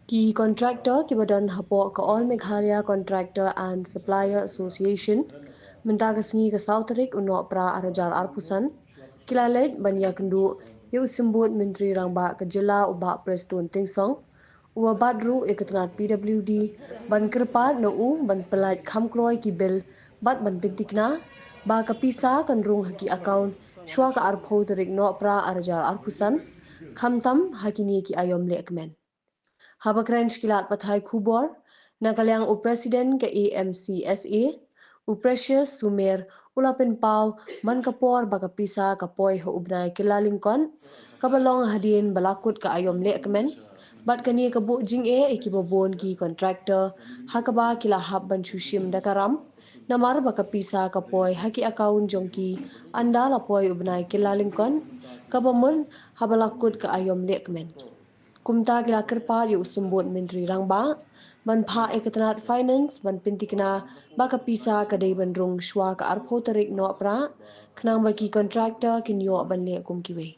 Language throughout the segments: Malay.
Ki contractor ki badan hapo ka All Meghalaya Contractor and Supplier Association minta kesni ke Sautarik unok pra arajal arpusan kilalej banya kendu yu simbut Menteri Rangba ke jela ubak Preston Tingsong uwa badru iketanat PWD ban kerpat no u ban pelaj kamkroy ki bil bat ban pintikna ba kapisa kan rung haki akaun shwa ka arpo terik no pra arajal arpusan kamtam hakini ki ayom lekmen. Habakran kilat patai kubor, nakalyang u presiden ke AMCSA, u Precious Sumer, ulapin pau, man kapor baka pisa kapoy ho ubnay kilalingkon, kabalong hadin balakut ka ayom lekmen, bat kani kabuk jing ikibobon ki kontraktor, hakaba kilahap ban shushim dakaram, namar baka pisa kapoy haki akaun jongki, anda lapoy ubnay kilalingkon, kabamun habalakut ka ayom lekmen. Kumta kila kerpa yu simbut Menteri Rangba, ban pha ekatanat finance ban pintikna baka pisa kadai ban rung shwa ka arpo tarik no pra, kenang baki kontraktor kinyo ban le kumkiwe.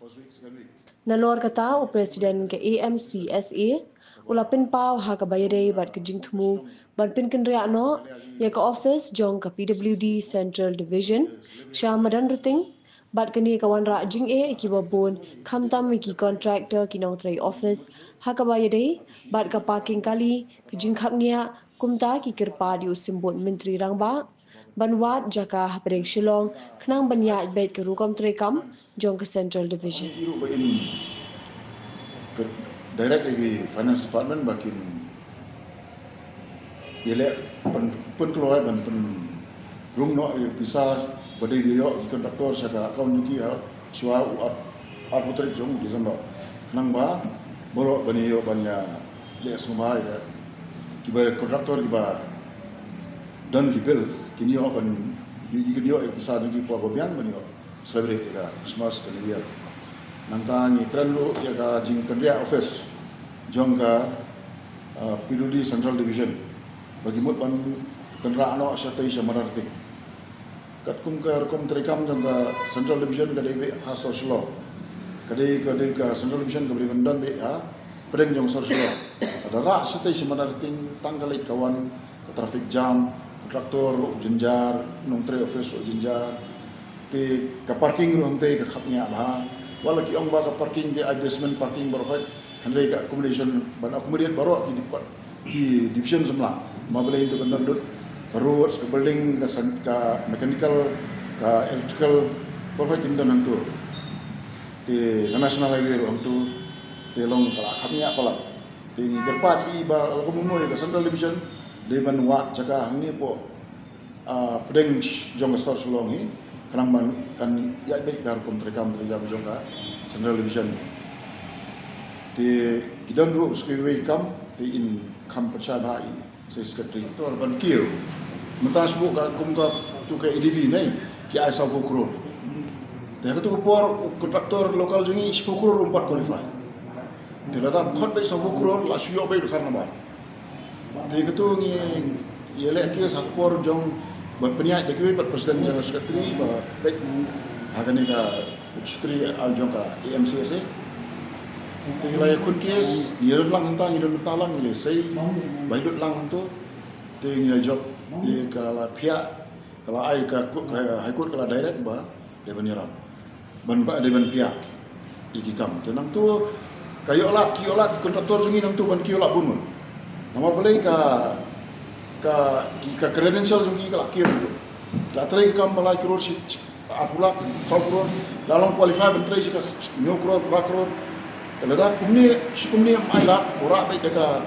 Nalor kata u presiden ke AMCSA, ulapin pau ha ka bayade bat ke jingtmu ban pin kendria no, ya ka office jong ka PWD Central Division, Syah Madan Ruting, bat kini kawan rak jing ikibabon kamtam iki kontraktor kinong tray office hakabaya day bat ka parking kali ke jingkap ngia kumta ki kirpa diu simbut Menteri Rangba banwat jaka hapadeng Shillong kenang banya bet ke rukom tray kam jong ke Central Division. Direct lagi finance department bakin elek pen keluar dan pen room no pisah badai dia kontraktor saka akaun yuki ha shwa at putrik jong di sana nang ba boro bani yo banya le sumai ya kibar kontraktor kiba dan kibel kini yo ban kini yo pisah yuki po gobian bani yo celebrate ka Christmas ke dia nangka ni kran lo ya ka jing kerja office jong ka PWD Central Division bagi mut ban kenderaan no syatai samarartik kat kum ka rekom terikam jong ka Central Division ka debe ha social kadai ka Central Division ka beri bandan be ha pedeng jong social ada rak syatai samarartik tanggalai kawan ka traffic jam kontraktor jenjar nong tre office jenjar te ka parking ro te ka khatnya bah wala ki ong ba ka parking di basement parking berfait handai ka accommodation ban accommodate baru ki dipat ki division semla mabelai itu kan dut roads ke building ka mechanical ka electrical berfait tindan nang tu di national highway ro tu te long kala khatnya pala te ni gerpat i ba ko muno ka Central Division de ban wat jaka hangi po pedeng jong stor sulong hi kanang man kan ya baik kar kontrakam dari jam jongka Central Division di kidan ru skeway kam di in kam percaya sekretari tu ban kiu mentas bu ka kum ka tu ka EDB nai ki asa bukro dah tu por kontraktor lokal jungi 10 crore 4 qualify di lada khot bai 10 crore la syo bai kan ba di ketu ni yele ki sakpor jong berpeniak dekui Presiden General Secretary baik hakani ka Secretary aljong ka AMCSA tinggalai kun kes ni lang tang ni talang ni sei bai lut lang tu tinggalai job di kala pihak kala ai ka high court kala direct ba de baniram ban ba de ban pihak iki kam tenang tu kayo la ki kontraktor jungi nang tu ban ki la bunun nomor boleh ka credential jungi ka lakir tu la trai kam balai kror si apula sokror dalam qualify bentrai si ka new kror rakror kelada kumni mai la ora bai ka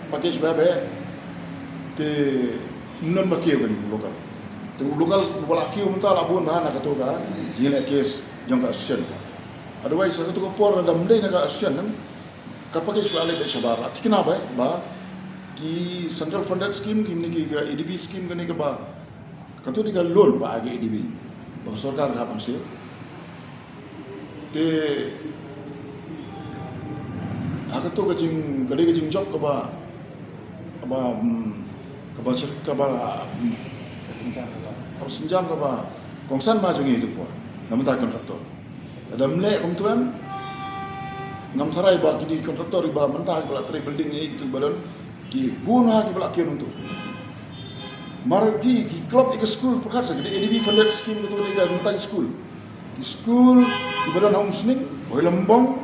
package ba be te non makie ben lokal te lokal bala kiu menta la bun bahana ka to ka yele case jong ka association otherwise satu ko por dam dei na ka association ka package ba le be sabar atikna ba ki central funded scheme ki ni ki EDB scheme kani ka ba katu ni ka loan ba agi EDB ba sarkar ka pangsi te aga to ka jing job ka ba senjam ka ba kongsan ba jungi itu po namun ta kontraktor adam le kum tuan ngam sarai ba kini kontraktor iba mentah bala tray building ni itu badan ki guna ki bala kian untuk margi ki club ke school perkat sa gede ADB funded scheme tu ni ga mentah school di school di badan home sning oi lembong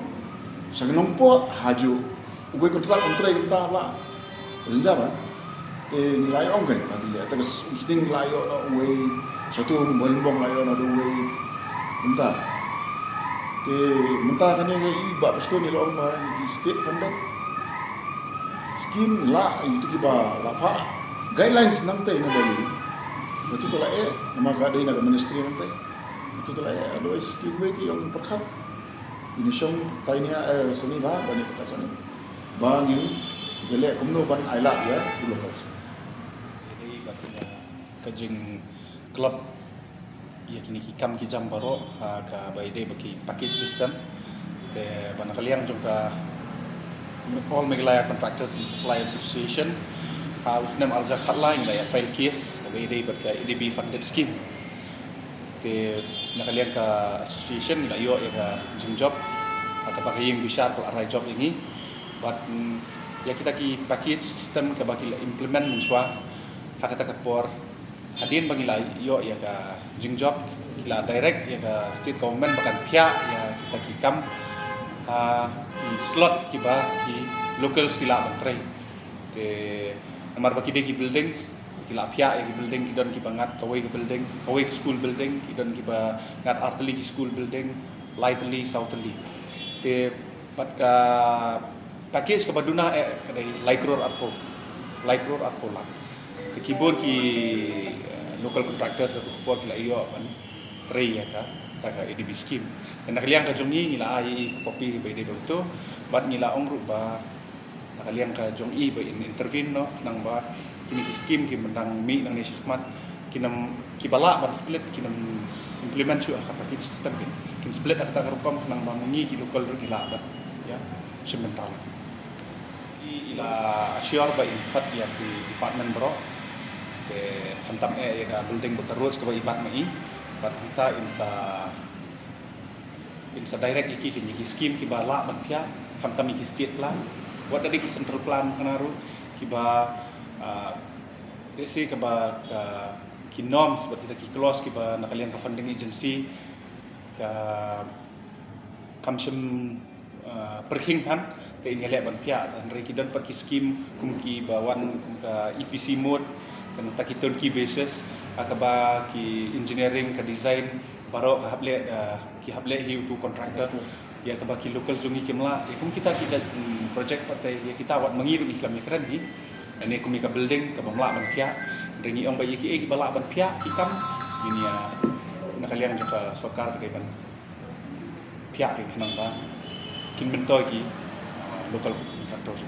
sa nompo haju ubai kontrak kontrak kita la jenjar ba nilai ong kan tadi ya ta sning layo na ubai satu lembong layo na ubai mentah mentah kan yang iba pasto ni long ma di state funded scheme la itu kiba la fa guidelines nang tay na bali betul tu la nama ka dai na ministry nang tay betul tu la ado scheme ti yang perkat ini syong tay ni seni ba bani perkat sani ba ni gele kumno ban aila ya dulu ka jadi batnya kajing klub ya kini kikam ki jam baro ka baide baki package system te bana kaliang juga all Meghalaya Contractors and Supply Association usnem arja khatla ing ya file case baide baka EDB funded scheme te nakaliang ka association ila yo ya jing job ka bakaying bisa ko arai job ini but ya kita ki package system ka baki implement muswa hakata kapor hadin bangila yo ya ka jingjob kila direct ya ka state government bahkan pihak ya kita kikam ki slot kiba ki local sila menteri te namar baki de ki building kila pihak ya ki building kidon ki bangat kawai ki building kawai ki school building kidon ki ba ngat arteli ki school building lightly southerly te pat ka package ka baduna kadai laikror atpo lah kibon ki local contractors ka tukpo kila iyo kan tray ya ka taga EDB scheme dan nakaliang ka jongi nila ai kopi ba ide to bat nila ongru ba nakaliang ka jongi ba intervene no nang ba kini ki scheme ki menang mi nang ni syahmat kinam kibala ban split kinam implement su ka package system kin split ka rupam nang ba mungi ki local gila ba ya semental ila assure ba impat ya di department bro ke hantam ya ka building bekerut ke ibat mai bat hanta insa direct iki ki scheme ki bala ban pia hantam iki state plan wat tadi ki central plan kanaru ki ba desi ke ba ki norms bat kita ki close ki ba nakalian ka funding agency ka kamsem perking kan te ingelek ban pia dan rekidon per ki scheme kum ki bawan kum ka EPC mode kan takiton ki basis akaba ki engineering ka design baro ka hable hiu tu contractor ya ka ki local zungi kimla kum kita project patai ya kita wat mengirim iklan mikran ni ini kum ka building ka bamla ban pia rengi ong bayi ki bala ban pia ikam ini ya nakalian juga sokar ka ban pia ki kanang ba kin bentoy ki local contractors.